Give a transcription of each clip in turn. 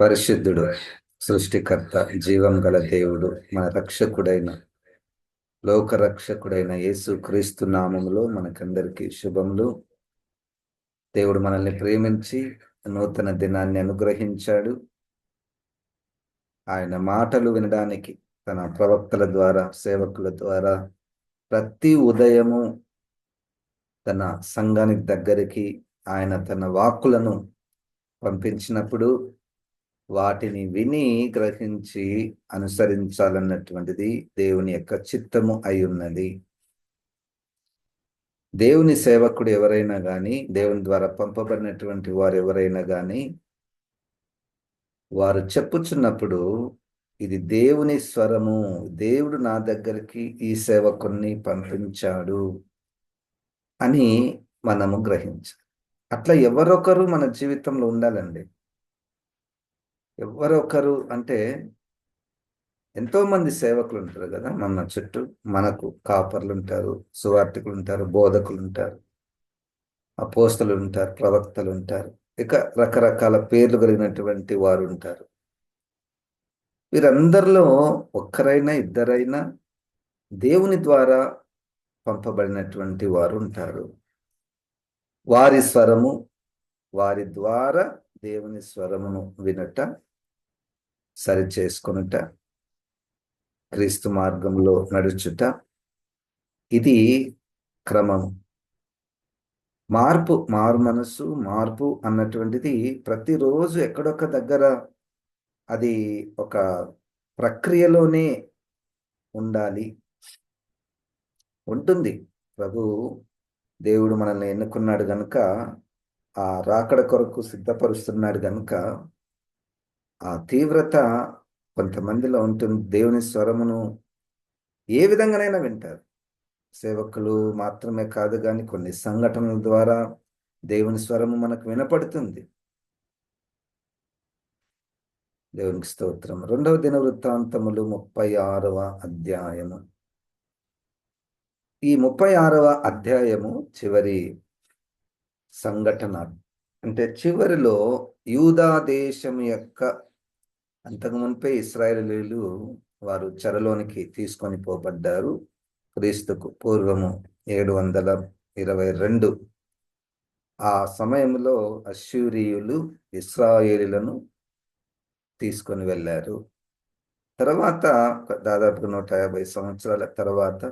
పరిశుద్ధుడు, సృష్టికర్త, జీవం గల దేవుడు, మన రక్షకుడైన లోక రక్షకుడైన యేసు క్రీస్తు నామములో మనకందరికీ శుభములు. దేవుడు మనల్ని ప్రేమించి నూతన దినాన్ని అనుగ్రహించాడు. ఆయన మాటలు వినడానికి తన ప్రవక్తల ద్వారా, సేవకుల ద్వారా ప్రతి ఉదయము తన సంఘానికి దగ్గరికి ఆయన తన వాక్కులను పంపించినప్పుడు వాటిని విని గ్రహించి అనుసరించాలన్నటువంటిది దేవుని యొక్క చిత్తము అయి ఉన్నది. దేవుని సేవకుడు ఎవరైనా కానీ, దేవుని ద్వారా పంపబడినటువంటి వారు ఎవరైనా కానీ, వారు చెప్పుచున్నప్పుడు ఇది దేవుని స్వరము, దేవుడు నా దగ్గరికి ఈ సేవకుణ్ణి పంపించాడు అని మనము గ్రహించాలి. అట్లా ఎవరొకరు మన జీవితంలో ఉండాలండి. ఎవరొకరు అంటే ఎంతో మంది సేవకులు ఉంటారు కదా మన చుట్టూ. మనకు కాపర్లు ఉంటారు, సువార్తికులు ఉంటారు, బోధకులు ఉంటారు, అపోస్తలు ఉంటారు, ప్రవక్తలు ఉంటారు, ఇక రకరకాల పేర్లు కలిగినటువంటి వారు ఉంటారు. వీరందరిలో ఒక్కరైనా ఇద్దరైనా దేవుని ద్వారా పంపబడినటువంటి వారు ఉంటారు. వారి స్వరము, వారి ద్వారా దేవుని స్వరమును వినుట, సరి చేసుకొనుట, క్రీస్తు మార్గంలో నడుచుట, ఇది క్రమము. మారు మనసు, మార్పు అన్నటువంటిది ప్రతిరోజు ఎక్కడొక్క దగ్గర అది ఒక ప్రక్రియలోనే ఉండాలి, ఉంటుంది. ప్రభు దేవుడు మనల్ని ఎన్నుకున్నాడు గనుక, ఆ రాకడ కొరకు సిద్ధపరుస్తున్నాడు గనుక ఆ తీవ్రత కొంతమందిలో ఉంటుంది. దేవుని స్వరమును ఏ విధంగానైనా వింటారు. సేవకులు మాత్రమే కాదు కానీ కొన్ని సంఘటనల ద్వారా దేవుని స్వరము మనకు వినపడుతుంది. దేవునికి స్తోత్రం. 2వ దినవృత్తాంతములు 36వ అధ్యాయము. ఈ 36వ అధ్యాయము చివరి సంఘటన. అంటే చివరిలో యూదా దేశం యొక్క, అంతకు మునిపే ఇశ్రాయేలీయులు వారు చెరలోనికి తీసుకొని పోబడ్డారు. క్రీస్తుకు పూర్వము 722 ఆ సమయంలో అష్షూరీయులు ఇశ్రాయేలీయులను తీసుకొని వెళ్ళారు. తర్వాత దాదాపు 150 సంవత్సరాల తర్వాత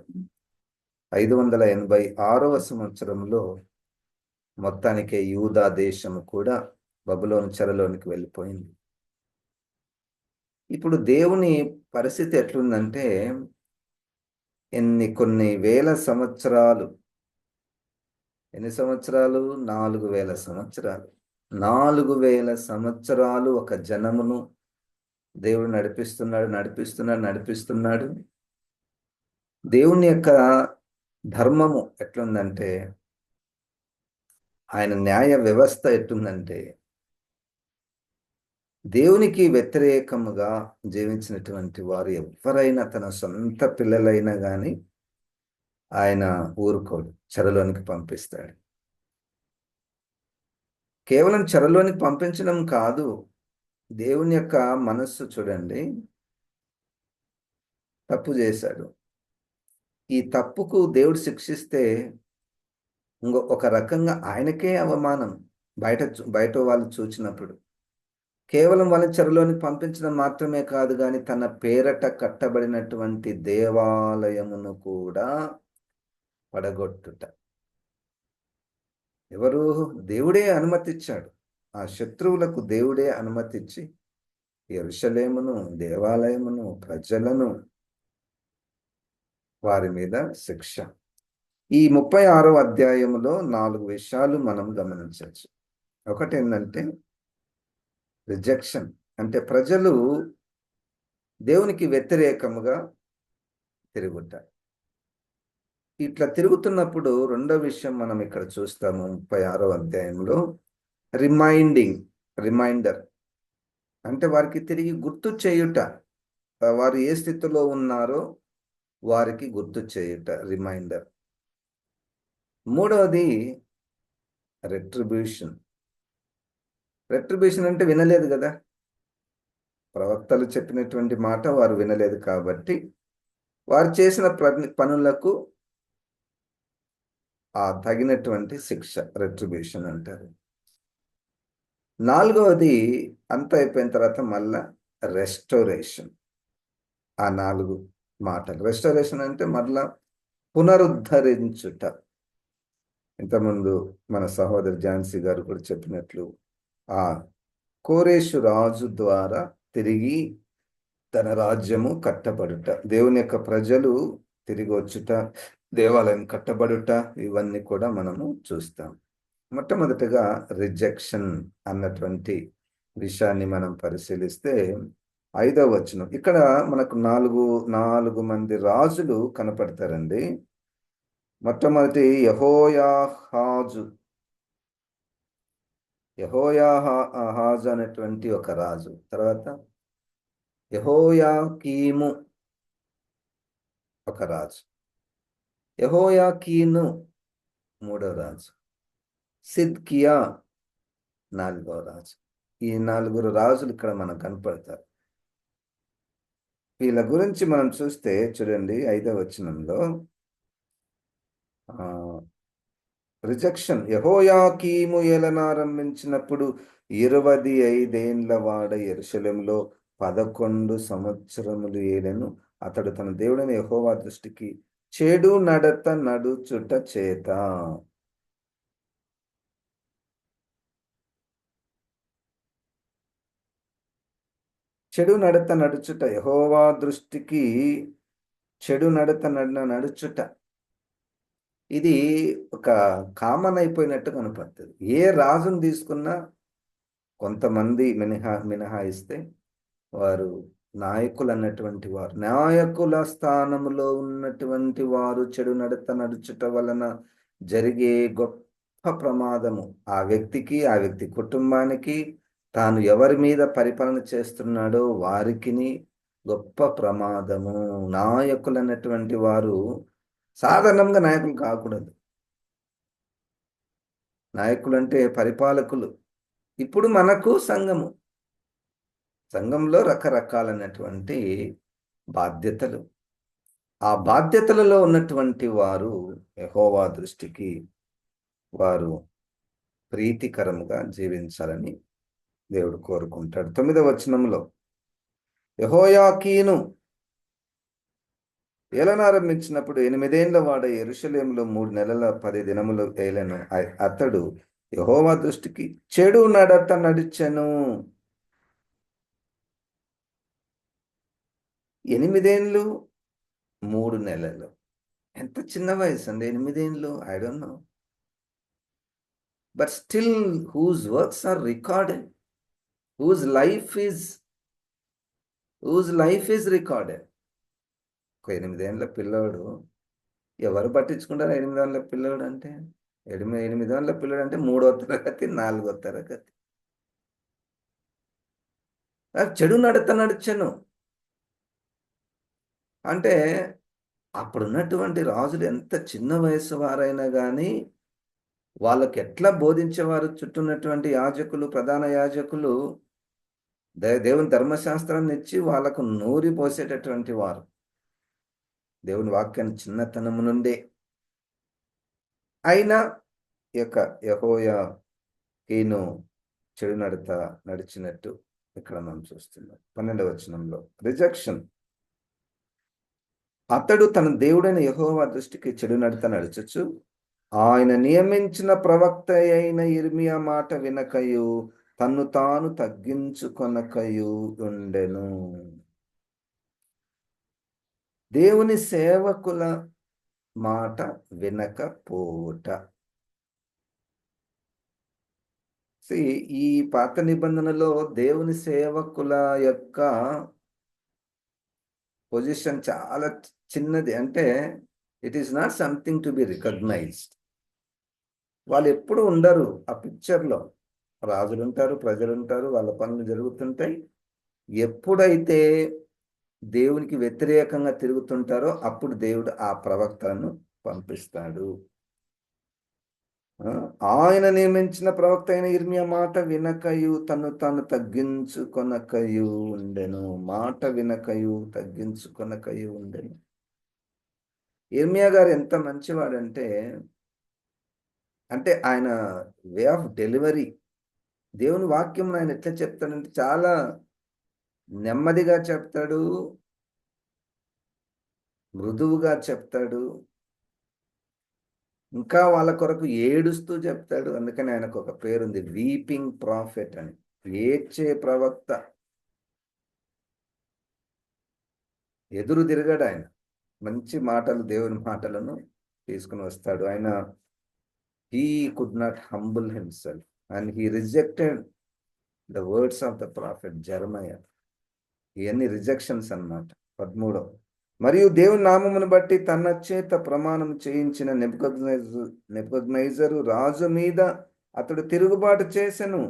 586వ సంవత్సరంలో మొత్తానికే యూదా దేశము కూడా బబులోను చెరలోనికి వెళ్ళిపోయింది. ఇప్పుడు దేవుని పరిస్థితి ఎట్లుందంటే, కొన్ని వేల సంవత్సరాలు, ఎన్ని సంవత్సరాలు? 4000 సంవత్సరాలు. 4000 సంవత్సరాలు ఒక జనమును దేవుడు నడిపిస్తున్నాడు. దేవుని యొక్క ధర్మము ఎట్లుందంటే, ఆయన న్యాయ వ్యవస్థ ఎట్లుందంటే, దేవునికి వ్యతిరేకముగా జీవించినటువంటి వారు ఎవరైనా, తన సొంత పిల్లలైనా కానీ ఆయన ఊరుకోడు, చెరలోనికి పంపిస్తాడు. కేవలం చెరలోనికి పంపించడం కాదు, దేవుని యొక్క మనస్సు చూడండి. తప్పు చేశాడు, ఈ తప్పుకు దేవుడు శిక్షిస్తే ఒక రకంగా ఆయనకే అవమానం బయట వాళ్ళు చూచినప్పుడు. కేవలం వాళ్ళ చెరలోనికి పంపించడం మాత్రమే కాదు కానీ తన పేరట కట్టబడినటువంటి దేవాలయమును కూడా పడగొట్టుట. ఎవరు? దేవుడే అనుమతిచ్చాడు. ఆ శత్రువులకు దేవుడే అనుమతిచ్చి యెరూషలేమును, దేవాలయమును, ప్రజలను, వారి మీద శిక్ష. ఈ 36వ అధ్యాయములో 4 విషయాలు మనం గమనించవచ్చు. ఒకటి ఏంటంటే రిజెక్షన్, అంటే ప్రజలు దేవునికి వ్యతిరేకముగా తిరుగుతారు. ఇట్లా తిరుగుతున్నప్పుడు రెండో విషయం మనం ఇక్కడ చూస్తాము 36వ అధ్యాయంలో, రిమైండర్, అంటే వారికి తిరిగి గుర్తు చేయుట. వారు ఏ స్థితిలో ఉన్నారో వారికి గుర్తు చేయుట, రిమైండర్. మూడవది రెట్రిబ్యూషన్ అంటే వినలేదు కదా, ప్రవక్తలు చెప్పినటువంటి మాట వారు వినలేదు కాబట్టి వారు చేసిన పనులకు తగినటువంటి శిక్ష, రెట్రిబ్యూషన్ అంటారు. నాలుగవది అంత అయిపోయిన తర్వాత మళ్ళా రెస్టోరేషన్. ఆ 4 మాటలు. రెస్టోరేషన్ అంటే మరలా పునరుద్ధరించుట. ఇంతకుముందు మన సహోదరి ఝాన్సీ గారు కూడా చెప్పినట్లు ఆ కోరేషు రాజు ద్వారా తిరిగి తన రాజ్యము కట్టబడుట, దేవుని యొక్క ప్రజలు తిరిగి వచ్చుట, దేవాలయం కట్టబడుట, ఇవన్నీ కూడా మనము చూస్తాం. మొట్టమొదటిగా రిజెక్షన్ అన్నటువంటి విషయాన్ని మనం పరిశీలిస్తే 5వ వచనం. ఇక్కడ మనకు నాలుగు మంది రాజులు కనపడతారండి. మొట్టమొదటి యెహోయాహాజు అనేటువంటి ఒక రాజు. తర్వాత యెహోయాకీము ఒక రాజు. యెహోయాకీను మూడో రాజు. సిద్కియా నాలుగో రాజు. ఈ 4 రాజులు ఇక్కడ మనకు కనపడతారు. వీళ్ళ గురించి మనం చూస్తే చూడండి 5వ వచనంలో రిజెక్షన్. యెహోయాకీము ఏలనారంభించినప్పుడు 25 వాడ యెరూషలేములో 11 సంవత్సరములు ఏలెను. అతడు తన దేవుడైన యెహోవా దృష్టికి చెడు నడత నడుచుట చేత. చెడు నడత నడుచుట, యెహోవా దృష్టికి చెడు నడత నడుచుట, ఇది ఒక కామన్ అయిపోయినట్టు కనపడుతుంది. ఏ రాజును తీసుకున్నా కొంతమంది మినహాయిస్తే వారు నాయకులు అన్నటువంటి వారు, నాయకుల స్థానంలో ఉన్నటువంటి వారు చెడు నడత నడుచుట వలన జరిగే గొప్ప ప్రమాదము ఆ వ్యక్తికి, ఆ వ్యక్తి కుటుంబానికి, తాను ఎవరి మీద పరిపాలన చేస్తున్నాడో వారికిని గొప్ప ప్రమాదము. నాయకులు అన్నటువంటి వారు సాధారణంగా నాయకులు కాకూడదు. నాయకులు అంటే పరిపాలకులు. ఇప్పుడు మనకు సంఘంలో రకరకాలైనటువంటి బాధ్యతలు. ఆ బాధ్యతలలో ఉన్నటువంటి వారు యెహోవా దృష్టికి వారు ప్రీతికరముగా జీవించాలని దేవుడు కోరుకుంటాడు. 9వ వచనంలో యెహోయాకీను ఏలనారంభించినప్పుడు 8 వాడ యెరూషలేములో 3 నెలల 10 దినములు ఏలెను. అతడు యెహోవా దృష్టికి చెడు నడత నడిచెను. 8 3 నెలలు. ఎంత చిన్న వయసు అండి 8. I don't know. But still whose works are recorded, whose life is recorded. ఒక 8 పిల్లోడు ఎవరు పట్టించుకుంటారు? 8 పిల్లోడు అంటే 8 పిల్లోడు అంటే 3వ తరగతి 4వ తరగతి. చెడు నడత నడిచెను అంటే అప్పుడున్నటువంటి రాజులు ఎంత చిన్న వయసు వారైనా కానీ వాళ్ళకి ఎట్లా బోధించేవారు? చుట్టూ ఉన్నటువంటి యాజకులు, ప్రధాన యాజకులు దేవుని ధర్మశాస్త్రాన్ని ఇచ్చి వాళ్ళకు నూరి పోసేటటువంటి వారు. దేవుని వాక్యాన్ని చిన్నతనము నుండే. అయినా యెహోయాకీను చెడు నడత నడిచినట్టు ఇక్కడ మనం చూస్తున్నాం. 12వ వచనంలో రిజెక్షన్. అతడు తన దేవుడైన యెహోవా దృష్టికి చెడు నడత నడుచుచు ఆయన నియమించిన ప్రవక్త అయిన యిర్మీయా మాట వినకయు తన్ను తాను తగ్గించుకొనకయు ఉండెను. దేవుని సేవకుల మాట వినకపోవుట. ఈ పాత నిబంధనలో దేవుని సేవకుల యొక్క పొజిషన్ చాలా చిన్నది. అంటే it is not something to be recognized. వాళ్ళు ఎప్పుడు ఉండరు ఆ పిక్చర్లో. రాజులు ఉంటారు, ప్రజలు ఉంటారు, వాళ్ళ పనులు జరుగుతుంటాయి. ఎప్పుడైతే దేవునికి వ్యతిరేకంగా తిరుగుతుంటారో అప్పుడు దేవుడు ఆ ప్రవక్తలను పంపిస్తాడు. ఆ, ఆయన నియమించిన ప్రవక్త అయిన ఇర్మియా మాట వినకయు తను తాను తగ్గించుకొనకయు ఉండెను. మాట వినకయు తగ్గించుకొనకయు ఉండెను. ఇర్మియా గారు ఎంత మంచివాడంటే, అంటే ఆయన వే ఆఫ్ డెలివరీ, దేవుని వాక్యం ఆయన ఎట్లా చెప్తాడంటే చాలా నెమ్మదిగా చెప్తాడు, మృదువుగా చెప్తాడు, ఇంకా వాళ్ళ కొరకు ఏడుస్తూ చెప్తాడు. అందుకని ఆయనకు ఒక పేరుంది, వీపింగ్ ప్రాఫెట్ అని. ఏడ్చే ప్రవక్త. ఎదురు తిరగడు ఆయన. మంచి మాటలు, దేవుని మాటలను తీసుకుని వస్తాడు ఆయన. He could not humble himself and he rejected the words of the prophet జెరమయా. ఇవన్నీ రిజెక్షన్స్ అన్నమాట. 13. మరియు దేవుని నామమును బట్టి తన చేత ప్రమాణం చేయించిన నెబుకద్నెజరు రాజు మీద అతడు తిరుగుబాటు చేసెను.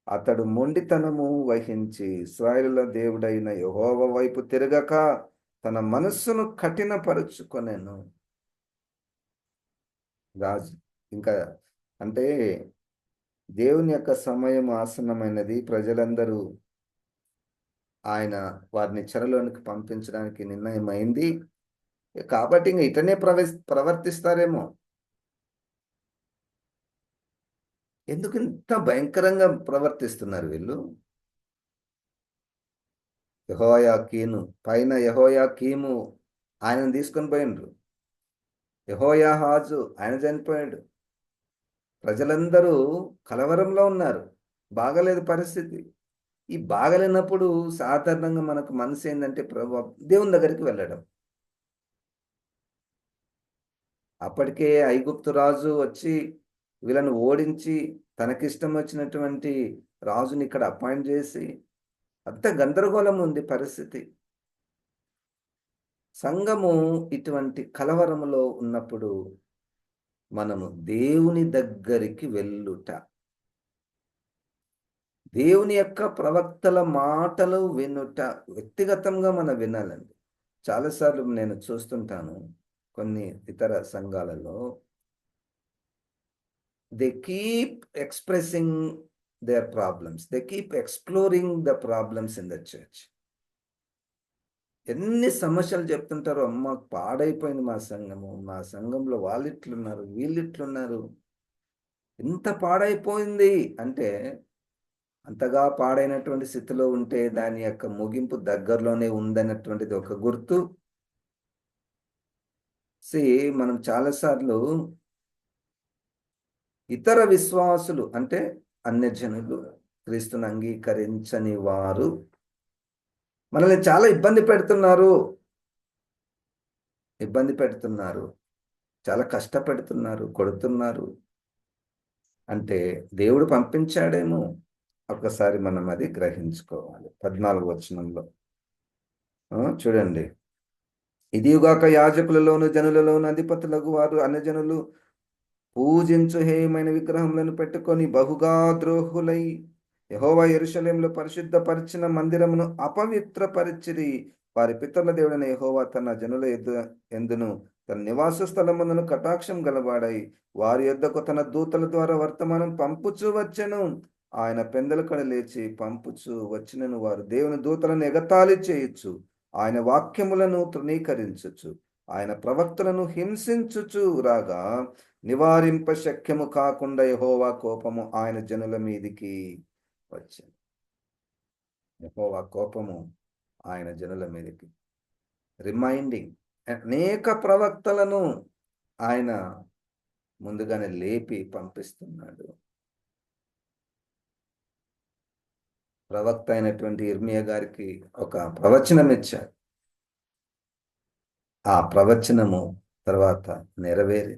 అతడు మొండితనము వహించి ఇశ్రాయేలుల దేవుడైన యెహోవా వైపు తిరగక తన మనస్సును కఠినపరుచుకొనెను. రాజు ఇంకా అంటే దేవుని యొక్క సమయం ఆసన్నమైనది. ప్రజలందరూ ఆయన వారిని చెరలోనికి పంపించడానికి నిర్ణయమైంది. కాబట్టి ఇంక ఇటనే ప్రవర్తిస్తారేమో. ఎందుకు ఇంత భయంకరంగా ప్రవర్తిస్తున్నారు వీళ్ళు? యెహోయాకీను పైన యెహోయాకీము ఆయనను తీసుకొని పోయిండ్రు. యెహోయాహాజు ఆయన చనిపోయాడు. ప్రజలందరూ కలవరంలో ఉన్నారు. బాగలేదు పరిస్థితి. ఈ బాగలేనప్పుడు సాధారణంగా మనకు మనసు ఏంటంటే దేవుని దగ్గరికి వెళ్ళడం. అప్పటికే ఐగుప్తు రాజు వచ్చి వీళ్ళను ఓడించి తనకిష్టం వచ్చినటువంటి రాజుని ఇక్కడ అపాయింట్ చేసి అంత గందరగోళం ఉంది పరిస్థితి. సంఘము ఇటువంటి కలవరములో ఉన్నప్పుడు మనము దేవుని దగ్గరికి వెళ్ళుట, దేవుని యొక్క ప్రవక్తల మాటలు వినుట వ్యక్తిగతంగా మనం వినాలండి. చాలాసార్లు నేను చూస్తుంటాను కొన్ని ఇతర సంఘాలలో, they keep expressing their problems. They keep exploring the problems in the church. ఎన్ని సమస్యలు చెప్తుంటారో, అమ్మ పాడైపోయింది మా సంఘము, మా సంఘంలో వాళ్ళు ఇట్లున్నారు, వీళ్ళు ఇట్లున్నారు. ఇంత పాడైపోయింది అంటే అంతగా పాడైనటువంటి స్థితిలో ఉంటే దాని యొక్క ముగింపు దగ్గరలోనే ఉందన్నటువంటిది ఒక గుర్తు. మనం చాలాసార్లు ఇతర విశ్వాసులు అంటే అన్యజనులు, క్రీస్తుని అంగీకరించని వారు మనల్ని చాలా ఇబ్బంది పెడుతున్నారు, చాలా కష్టపెడుతున్నారు, కొడుతున్నారు అంటే దేవుడు పంపించాడేమో. ఒక్కసారి మనం అది గ్రహించుకోవాలి. 14వ వచనంలో చూడండి. ఇదిగాక యాజకులలోను జనులలోను అధిపతులకు వారు అన్యజనులు పూజించు హేయమైన విగ్రహములను పెట్టుకొని బహుగా ద్రోహులై యెహోవా యెరూషలేములో పరిశుద్ధపరిచిన మందిరమును అపవిత్రపరిచిరి. వారి పితరుల దేవుడైన యెహోవా తన జనుల ఎందును తన నివాస స్థలములను కటాక్షం గలవాడై వారి యొద్దకు తన దూతల ద్వారా వర్తమానం పంపుచూ వచ్చెను. ఆయన పెందలకడ లేచి పంపుచూ వచ్చినను వారు దేవుని దూతలను ఎగతాళి చేయొచ్చు, ఆయన వాక్యములను తృణీకరించచ్చు, ఆయన ప్రవక్తలను హింసించుచు రాగా నివారింప శక్యము కాకుండా యెహోవా కోపము ఆయన జనుల మీదికి వచ్చింది. యెహోవా కోపము ఆయన జనుల మీదకి. రిమైండింగ్, అనేక ప్రవక్తలను ఆయన ముందుగానే లేపి పంపిస్తున్నాడు. ప్రవక్త అయినటువంటి ఇర్మియా గారికి ఒక ప్రవచనం ఇచ్చాడు. ఆ ప్రవచనము తర్వాత నెరవేరి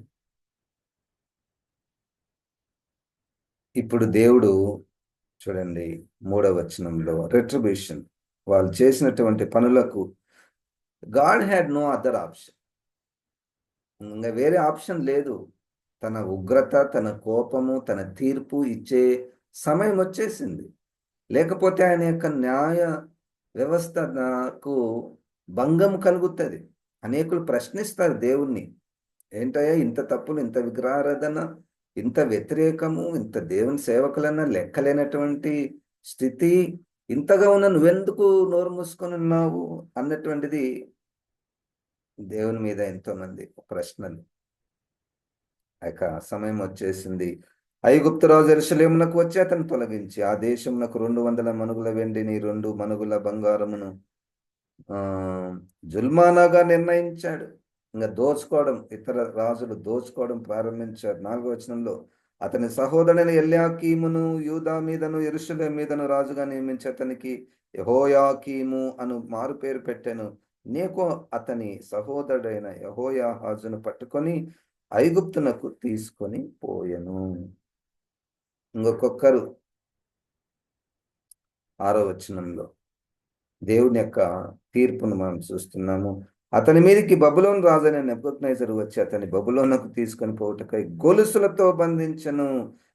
ఇప్పుడు దేవుడు చూడండి 3వ వచనంలో రెట్రిబ్యూషన్, వాళ్ళు చేసినటువంటి పనులకు God had no other option. ఇంకా వేరే ఆప్షన్ లేదు. తన ఉగ్రత, తన కోపము, తన తీర్పు ఇచ్చే సమయం వచ్చేసింది. లేకపోతే ఆయన యొక్క న్యాయ వ్యవస్థ నాకు భంగం కలుగుతుంది. అనేకులు ప్రశ్నిస్తారు దేవుణ్ణి, ఏంటయ్యా ఇంత తప్పులు, ఇంత విగ్రహారాధన, ఇంత వ్యతిరేకము, ఇంత దేవుని సేవకులన్నా లెక్కలేనటువంటి స్థితి, ఇంతగా ఉన్న నువ్వెందుకు నోరు మూసుకొని ఉన్నావు అన్నటువంటిది దేవుని మీద ఎంతో మంది ప్రశ్నలు. ఇక సమయం వచ్చేసింది. ఐగుప్తు రాజు యెరూషలేమునకు వచ్చి అతను తొలగించి ఆ దేశమునకు 200 మనుగుల వెండిని 2 మనుగుల బంగారమును ఆ జుల్మానాగా నిర్ణయించాడు. ఇంకా దోచుకోవడం, ఇతర రాజులు దోచుకోవడం ప్రారంభించారు. 4వ వచనంలో అతని సహోదరుడైన ఎల్యాకీమును యూదా మీదను యెరూషలేము మీదను రాజుగా నియమించి అతనికి యెహోయాకీము అను మారు పేరు పెట్టెను. నీకు అతని సహోదరుడైన యెహోయాహాజును పట్టుకొని ఐగుప్తునకు తీసుకొని పోయెను. ఇంకొకరు 6వ వచనంలో దేవుని యొక్క తీర్పును మనం చూస్తున్నాము. అతని మీదకి బబులోను రాజైన నెబుకద్నెజరు వచ్చి అతని బబులోనుకు తీసుకొని పోవుటకై గొలుసులతో బంధించెను.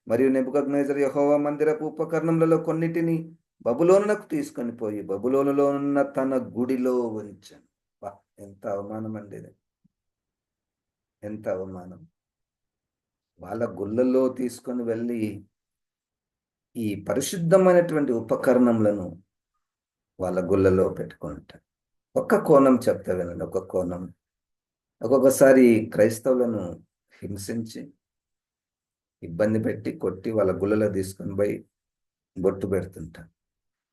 మరియు నెబుకద్నెజరు యెహోవా మందిరపు ఉపకరణములలో కొన్నిటిని బబులోనునకు తీసుకొని పోయి బబులోనులో ఉన్న తన గుడిలో ఉంచెను. ఎంత అవమానం అండి ఇది! ఎంత అవమానం! వాళ్ళ గుళ్ళల్లో తీసుకొని వెళ్ళి ఈ పరిశుద్ధమైనటువంటి ఉపకరణములను వాళ్ళ గుళ్ళలో పెట్టుకుంటారు. ఒక్క కోణం చెప్తా వినండి. ఒక కోణం, ఒక్కొక్కసారి క్రైస్తవులను హింసించి, ఇబ్బంది పెట్టి, కొట్టి వాళ్ళ గుళ్ళలో తీసుకొని పోయి బొట్టు పెడుతుంటారు.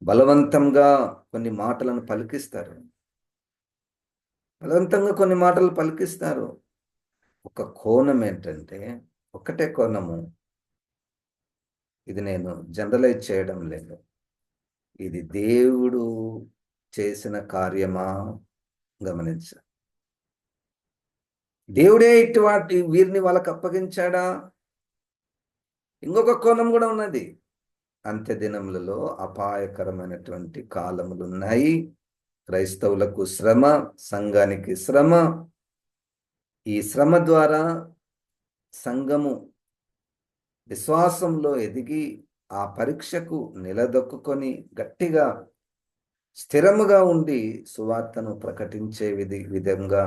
బలవంతంగా కొన్ని మాటలను పలికిస్తారు. బలవంతంగా కొన్ని మాటలు పలికిస్తారు. ఒక కోణం ఏంటంటే, ఒకటే కోణము, ఇది నేను జనరలైజ్ చేయడం లేదు. ఇది దేవుడు చేసిన కార్యమా గమనించాలి. దేవుడే ఇటువంటి వీరిని వాళ్ళకు అప్పగించాడా? ఇంకొక కోణం కూడా ఉన్నది. అంత్య దినములలో అపాయకరమైనటువంటి కాలములు ఉన్నాయి. క్రైస్తవులకు శ్రమ, సంఘానికి శ్రమ. ఈ శ్రమ ద్వారా సంఘము విశ్వాసంలో ఎదిగి ఆ పరీక్షకు నిలదొక్కుకొని గట్టిగా స్థిరముగా ఉండి సువార్తను ప్రకటించే విధంగా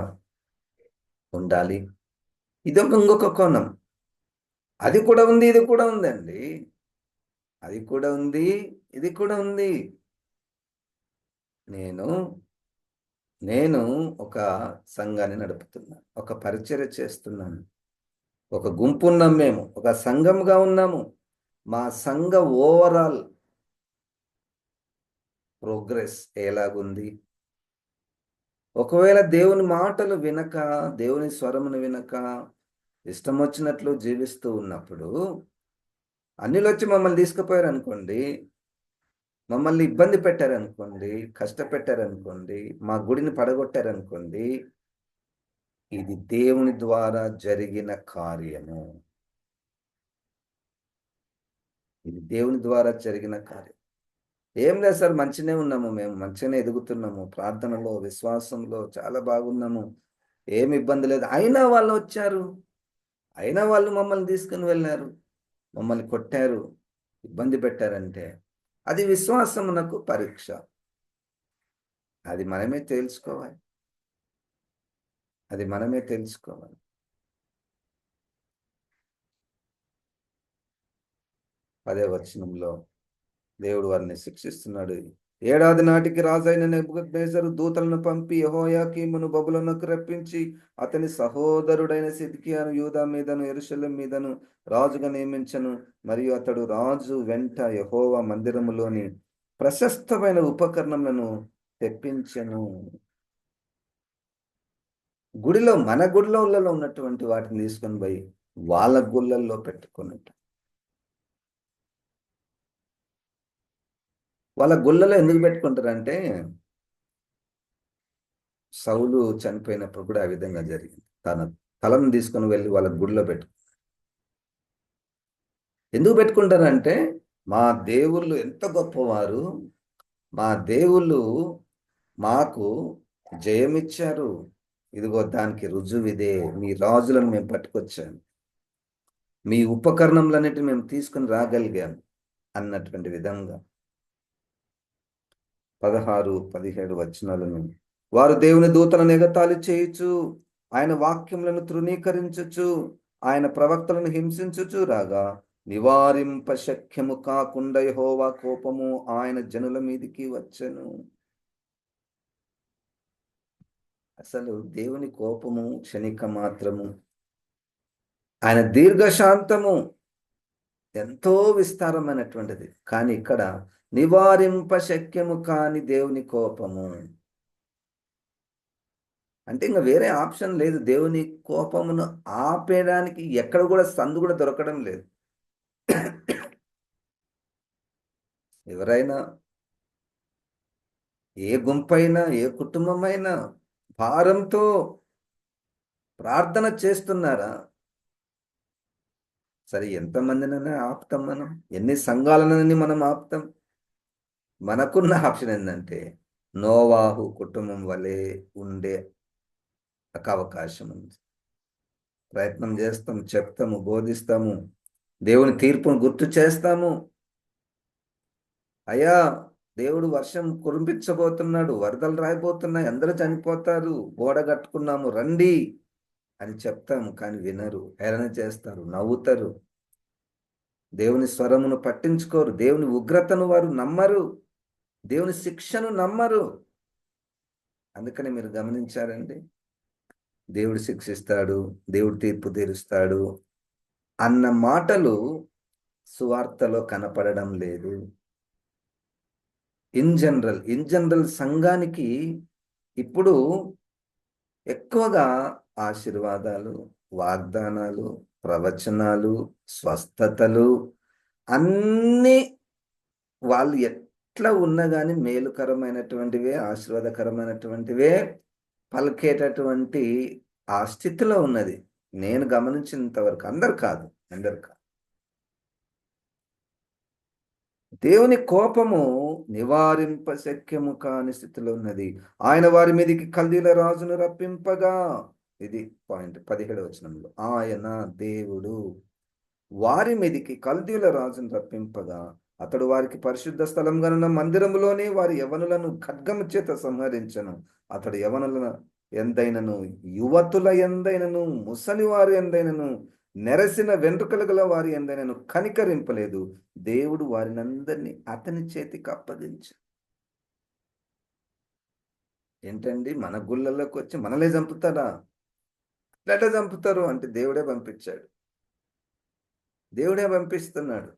ఉండాలి. ఇంకొక కోణం. అది కూడా ఉంది, ఇది కూడా ఉందండి. అది కూడా ఉంది, ఇది కూడా ఉంది. నేను ఒక సంఘాన్ని నడుపుతున్నాను, ఒక పరిచర్య చేస్తున్నాను, ఒక గుంపు ఉన్నాం, మేము ఒక సంఘంగా ఉన్నాము. మా సంఘ ఓవరాల్ ప్రోగ్రెస్ ఎలాగుంది? ఒకవేళ దేవుని మాటలు వినక, దేవుని స్వరమును వినక, ఇష్టం వచ్చినట్లు జీవిస్తూ ఉన్నప్పుడు అన్యులు వచ్చి మమ్మల్ని తీసుకుపోయారు అనుకోండి, మమ్మల్ని ఇబ్బంది పెట్టారనుకోండి, కష్టపెట్టారనుకోండి, మా గుడిని పడగొట్టారనుకోండి, ఇది దేవుని ద్వారా జరిగిన కార్యము. ఇది దేవుని ద్వారా జరిగిన కార్యం. ఏం లేదు సార్, మంచిగానే ఉన్నాము, మేము మంచిగానే ఎదుగుతున్నాము, ప్రార్థనలో, విశ్వాసంలో చాలా బాగున్నాము, ఏమి ఇబ్బంది లేదు. అయినా వాళ్ళు వచ్చారు, అయినా వాళ్ళు మమ్మల్ని తీసుకుని వెళ్ళారు, మమ్మల్ని కొట్టారు, ఇబ్బంది పెట్టారంటే అది విశ్వాసమునకు పరీక్ష. అది మనమే తెలుసుకోవాలి. అది మనమే తెలుసుకోవాలి. 10వ వచనంలో దేవుడు వారిని శిక్షిస్తున్నాడు. 7వ నాటికి రాజైన నెబుకద్నెజరు దూతలను పంపి యెహోయాకీమును బబులోనుకు రప్పించి అతని సహోదరుడైన సిద్కియాను యూదా మీదను యెరూషలేము మీదను రాజుగా నియమించను. మరియు అతడు రాజు వెంట యెహోవా మందిరములోని ప్రశస్తమైన ఉపకరణములను తెప్పించెను. గుడిలో, మన గుడిలో ఉన్నటువంటి వాటిని తీసుకొని పోయి వాళ్ళ గుళ్ళల్లో పెట్టుకున్నట్టు. వాళ్ళ గుళ్ళలో ఎందుకు పెట్టుకుంటారంటే, సౌలు చనిపోయినప్పుడు కూడా ఆ విధంగా జరిగింది. తన తలను తీసుకొని వెళ్ళి వాళ్ళ గుడిలో ఎందుకు పెట్టుకుంటారంటే, మా దేవుళ్ళు ఎంత గొప్పవారు, మా దేవుళ్ళు మాకు జయమిచ్చారు, ఇదిగో దానికి రుజువిదే, మీ రాజులను మేము పట్టుకొచ్చాము, మీ ఉపకరణములన్నిటిని మేము తీసుకుని రాగలిగాము అన్నటువంటి విధంగా. 16, 17 వచనాలను వారు దేవుని దూతలను ఎగతాళి చేయుచు ఆయన వాక్యములను తృణీకరించుచు ఆయన ప్రవక్తలను హింసించుచు రాగా నివారింప శక్యము కాకుండా యెహోవా కోపము ఆయన జనుల మీదికి వచ్చెను. అసలు దేవుని కోపము క్షణిక మాత్రము, ఆయన దీర్ఘశాంతము ఎంతో విస్తారమైనటువంటిది. కానీ ఇక్కడ నివారింప శక్యము కాని దేవుని కోపము అంటే ఇంక వేరే ఆప్షన్ లేదు. దేవుని కోపమును ఆపేయడానికి ఎక్కడ కూడా సందు కూడా దొరకడం లేదు. ఎవరైనా, ఏ గుంపైనా, ఏ కుటుంబమైనా భారంతో ప్రార్థన చేస్తున్నారా? సరే, ఎంతమందినైనా ఆపుతాం మనం, ఎన్ని సంఘాలనని మనం ఆపుతాం. మనకున్న ఆప్షన్ ఏంటంటే నోవాహు కుటుంబం వలె ఉండే అవకాశం ఉంది. ప్రయత్నం చేస్తాం, చెప్తాము, బోధిస్తాము, దేవుని తీర్పును గుర్తు చేస్తాము. అయ్యా, దేవుడు వర్షం కురిపించబోతున్నాడు, వరదలు రాయిపోతున్నాయి, అందరూ చనిపోతారు, ఓడ కట్టుకున్నాము రండి అని చెప్తాము. కానీ వినరు, హేళన చేస్తారు, నవ్వుతారు, దేవుని స్వరమును పట్టించుకోరు, దేవుని ఉగ్రతను వారు నమ్మరు, దేవుని శిక్షను నమ్మరు. అందుకని మీరు గమనించారండి, దేవుడు శిక్షిస్తాడు, దేవుడు తీర్పు తీరుస్తాడు అన్న మాటలు సువార్తలో కనపడడం లేదు. ఇన్ జనరల్ సంఘానికి ఇప్పుడు ఎక్కువగా ఆశీర్వాదాలు, వాగ్దానాలు, ప్రవచనాలు, స్వస్థతలు అన్నీ వాళ్ళు ఎట్లా ఉన్నా కానీ మేలుకరమైనటువంటివే, ఆశీర్వాదకరమైనటువంటివే పలికేటటువంటి ఆ స్థితిలో ఉన్నది. నేను గమనించినంత వరకు అందరు కాదు. దేవుని కోపము నివారింప శక్యము కాని స్థితిలో ఉన్నది. ఆయన వారి మీదకి కల్దీల రాజును రప్పింపగా, ఇది పాయింట్ 17వ వచనంలో, ఆయన దేవుడు వారి మీదికి కల్దీల రాజును రప్పింపగా అతడు వారికి పరిశుద్ధ స్థలం గనున్న మందిరములోనే వారి యవనులను ఖడ్గము చేత సంహరించను. అతడు యవనుల ఎందైనను, యువతుల ఎందైనను, ముసలివారి ఎందైనను, నెరసిన వెంట్రుకలు గల వారి ఎందైనను కనికరింపలేదు. దేవుడు వారినందరినీ అతని చేతికి అప్పగించు. ఏంటండి, మన గుళ్ళలోకి వచ్చి మనలే చంపుతారా? ఎట్లా చంపుతారు అంటే దేవుడే పంపించాడు, దేవుడే పంపిస్తున్నాడు.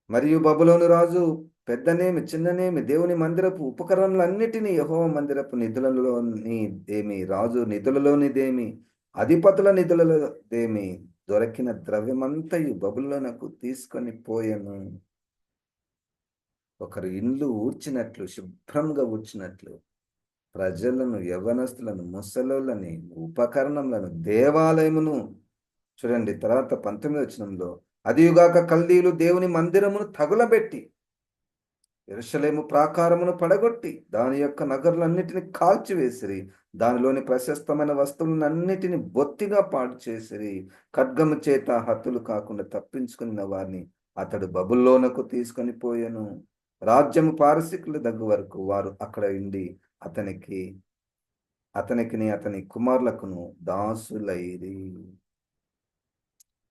మరియు బబులోను రాజు పెద్దనేమి చిన్ననేమి దేవుని మందిరపు ఉపకరణలన్నిటినీ, యెహోవా మందిరపు నిధులలోనిదేమి, రాజు నిధులలోనిదేమి, అధిపతుల నిధులలోదేమి దొరికిన ద్రవ్యమంతయు బబులోనకు తీసుకొని పోయెను. ఒకరు ఇండ్లు ఊడ్చినట్లు, శుభ్రంగా ఊడ్చినట్లు ప్రజలను, యవ్వనస్తులను, ముసలోళ్ళని, ఉపకరణములను, దేవాలయమును, చూడండి తర్వాత 19వ వచనంలో, అదియుగాక కల్దీలు దేవుని మందిరమును తగులబెట్టి యెరూషలేము ప్రాకారమును పడగొట్టి దాని యొక్క నగరులన్నిటిని కాల్చివేసిరి. దానిలోని ప్రశస్తమైన వస్తువులన్నిటిని బొత్తిగా పాడు చేసిరి. ఖడ్గము చేత హతులు కాకుండా తప్పించుకున్న వారిని అతడు బబుల్లోనకు తీసుకొని పోయెను. రాజ్యము పారసీకుల దగ్గర వరకు వారు అక్కడ ఉండి అతనికిని అతని కుమారులకును దాసులైరి.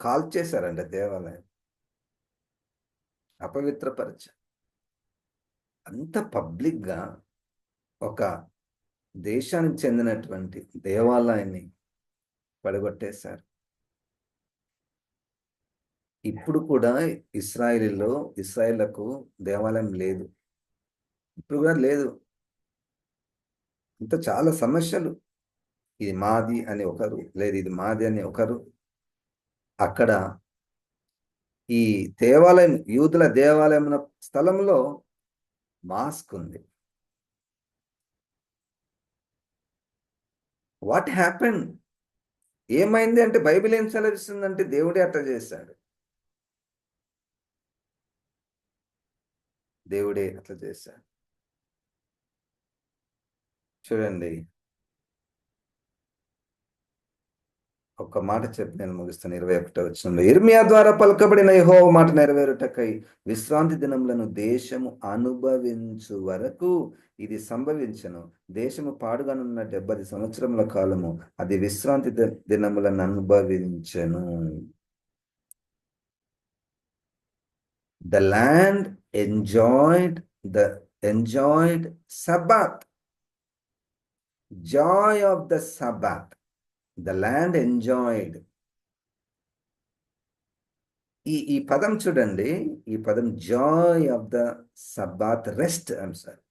కాల్చేశారంట దేవాలయం, అపవిత్రపరచ. అంత పబ్లిక్గా ఒక దేశానికి చెందినటువంటి దేవాలయాన్ని పడగొట్టేశారు. ఇప్పుడు కూడా ఇస్రాయేలుకు దేవాలయం లేదు, ఇప్పుడు కూడా లేదు. ఇంత చాలా సమస్యలు. ఇది మాది అని ఒకరు, లేదు ఇది మాది అని ఒకరు. అక్కడ ఈ దేవాలయం, యూదుల దేవాలయం స్థలంలో మాస్క్ ఉంది. What happen? ఏమైంది అంటే బైబిల్ ఏం సెలవిస్తుందంటే దేవుడే అట్లా చేశాడు, దేవుడే అట్లా చేశాడు. చూడండి, ఒక మాట చెప్పి నేను ముగిస్తాను. 21వ వచనంలో, ఇర్మియా ద్వారా పలుకబడిన యెహోవా మాట నెరవేరుటకై విశ్రాంతి దినములను దేశము అనుభవించు వరకు ఇది సంభవించను. దేశము పాడుగానున్న 70 సంవత్సరముల కాలము అది విశ్రాంతి దినములను అనుభవించను. The land enjoyed Sabbath, joy of the Sabbath. The land enjoyed. ఈ పదం చూడండి, ఈ పదం Joy of the Sabbath rest. I'm sorry,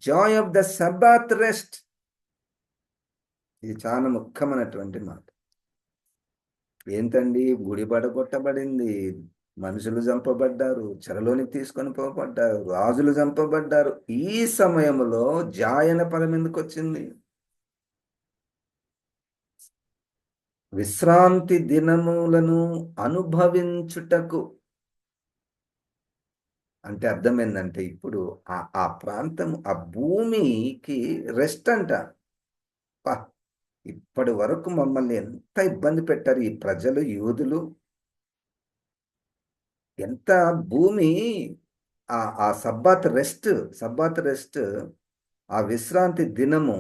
Joy of the Sabbath rest. ఇది చాలా ముఖ్యమైనటువంటి మాట. ఏంటండి, గుడి పడగొట్టబడింది, మనుషులు చంపబడ్డారు, చెరలోనికి తీసుకొని పోబడ్డారు, రాజులు చంపబడ్డారు. ఈ సమయంలో జాయ్ అనే పదం ఎందుకు వచ్చింది? విశ్రాంతి దినములను అనుభవించుటకు. అంటే అర్థం ఏంటంటే, ఇప్పుడు ఆ ప్రాంతం, ఆ భూమికి రెస్ట్ అంట. ఇప్పటి వరకు మమ్మల్ని ఎంత ఇబ్బంది పెట్టారు ఈ ప్రజలు, యూదులు. ఎంత భూమి ఆ సబ్బాత్ రెస్ట్, ఆ విశ్రాంతి దినము,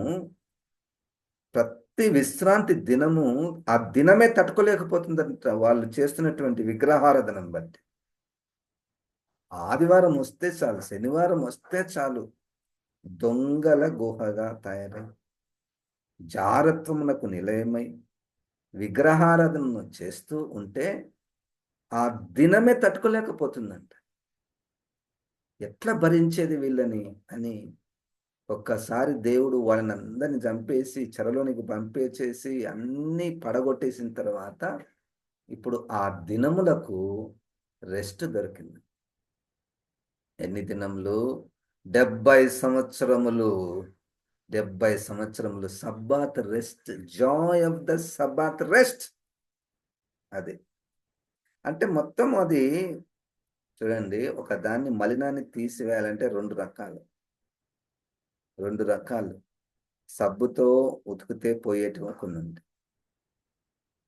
ప్రతి విశ్రాంతి దినము ఆ దినమే తట్టుకోలేకపోతుందంట వాళ్ళు చేస్తున్నటువంటి విగ్రహారాధనను బట్టి. ఆదివారం వస్తే చాలు, శనివారం వస్తే చాలు, దొంగల గుహగా తయారై, జారత్వమునకు నిలయమై విగ్రహారాధనను చేస్తూ ఉంటే ఆ దినమే తట్టుకోలేకపోతుందంట. ఎట్లా భరించేది వీళ్ళని అని ఒక్కసారి దేవుడు వాళ్ళని అందరిని చంపేసి చెరలోనికి పంపేసేసి అన్నీ పడగొట్టేసిన తర్వాత ఇప్పుడు ఆ దినములకు రెస్ట్ దొరికింది. ఎన్ని దినములు? 70 సంవత్సరములు. 70 సంవత్సరములు Sabbath rest, Joy of the Sabbath rest. అది అంటే మొత్తం అది చూడండి, ఒక దాన్ని మలినాన్ని తీసివేయాలంటే రెండు రకాలు. సబ్బుతో ఉతికితే పోయేటి కొన్ని ఉంది.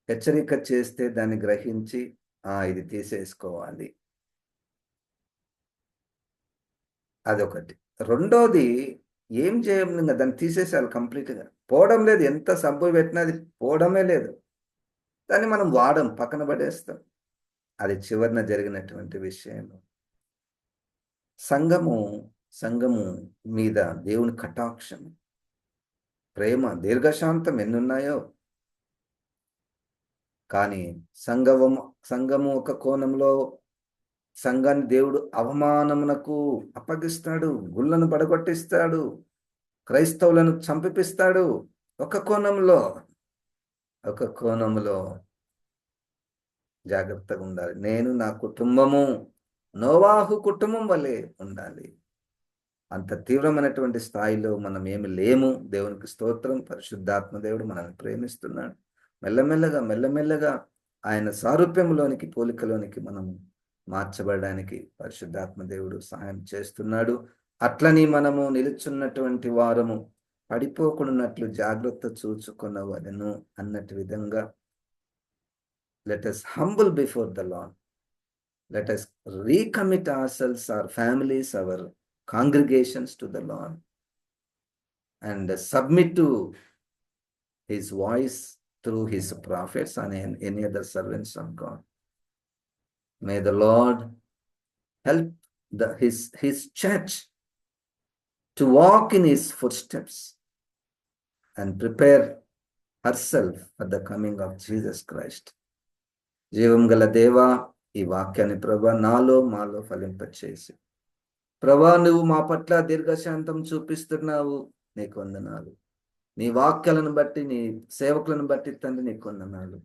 హెచ్చరిక చేస్తే దాన్ని గ్రహించి ఇది తీసేసుకోవాలి, అదొకటి. రెండోది, ఏం చేయం, ఇంకా దాన్ని తీసేసేయాలి కంప్లీట్గా. పోవడం లేదు, ఎంత సబ్బు పెట్టినా అది పోవడమే లేదు. దాన్ని మనం వాడం, పక్కన పడేస్తాం. అది చివరిన జరిగినటువంటి విషయం. సంఘము మీద దేవుని కటాక్షం, ప్రేమ, దీర్ఘశాంతం ఎన్నున్నాయో. కానీ సంఘము ఒక కోణంలో సంఘాన్ని దేవుడు అవమానమునకు అప్పగిస్తాడు, గుళ్ళను పడగొట్టిస్తాడు, క్రైస్తవులను చంపిపిస్తాడు. ఒక కోణంలో జాగ్రత్తగా ఉండాలి. నేను, నా కుటుంబము నోవాహు కుటుంబం వలె ఉండాలి. అంత తీవ్రమైనటువంటి స్థాయిలో మనం ఏమి లేము. దేవునికి స్తోత్రం. పరిశుద్ధాత్మ దేవుడు మనల్ని ప్రేమిస్తున్నాడు. మెల్లమెల్లగా ఆయన సారూప్యంలోనికి, పోలికలోనికి మనం మార్చబడడానికి పరిశుద్ధాత్మ దేవుడు సహాయం చేస్తున్నాడు. అట్లని మనము నిలుచున్నటువంటి వారము పడిపోకున్నట్లు జాగ్రత్త చూచుకొనవలెను అన్నట్టు విధంగా, let us humble before the Lord. Let us recommit ourselves, our families, our congregations to the Lord, and submit to his voice through his prophets and any other servants of God. May the Lord help his church to walk in his footsteps and prepare herself for the coming of Jesus Christ. జీవం గల దేవా, ఈ వాక్యాన్ని ప్రభా మాలో ఫలింపచేసి, ప్రభా నువ్వు మా పట్ల దీర్ఘశాంతం చూపిస్తున్నావు, నీకు వందనాలు. నీ వాక్యాలను బట్టి, నీ సేవకులను బట్టి తండ్రి నీకు వందనాలు.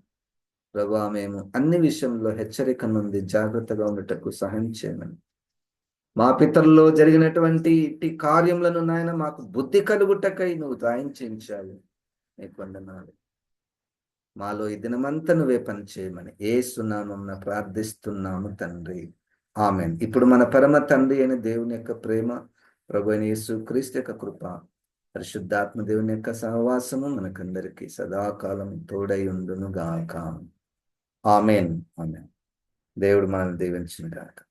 ప్రభా మేము అన్ని విషయంలో హెచ్చరిక నుండి జాగ్రత్తగా ఉండటకు సహాయం చేయమని, మా పితరుల్లో జరిగినటువంటి ఇట్టి కార్యములను నాయన మాకు బుద్ధి కలుగుటకై నువ్వు దయించావు, నీకు వందనాలు. మాలో ఈ దినమంతా నువ్వే పని చేయమని యేసు నామమున ప్రార్థిస్తున్నాము తండ్రి, ఆమేన్. ఇప్పుడు మన పరమ తండ్రి అయిన దేవుని యొక్క ప్రేమ, ప్రభువైన యేసు క్రీస్తు యొక్క కృప, పరిశుద్ధాత్మ దేవుని యొక్క సహవాసము మనకందరికీ సదాకాలం తోడై ఉండును గాక. ఆమెన్. ఆమెన్. దేవుడు మనల్ని దీవించును గాక.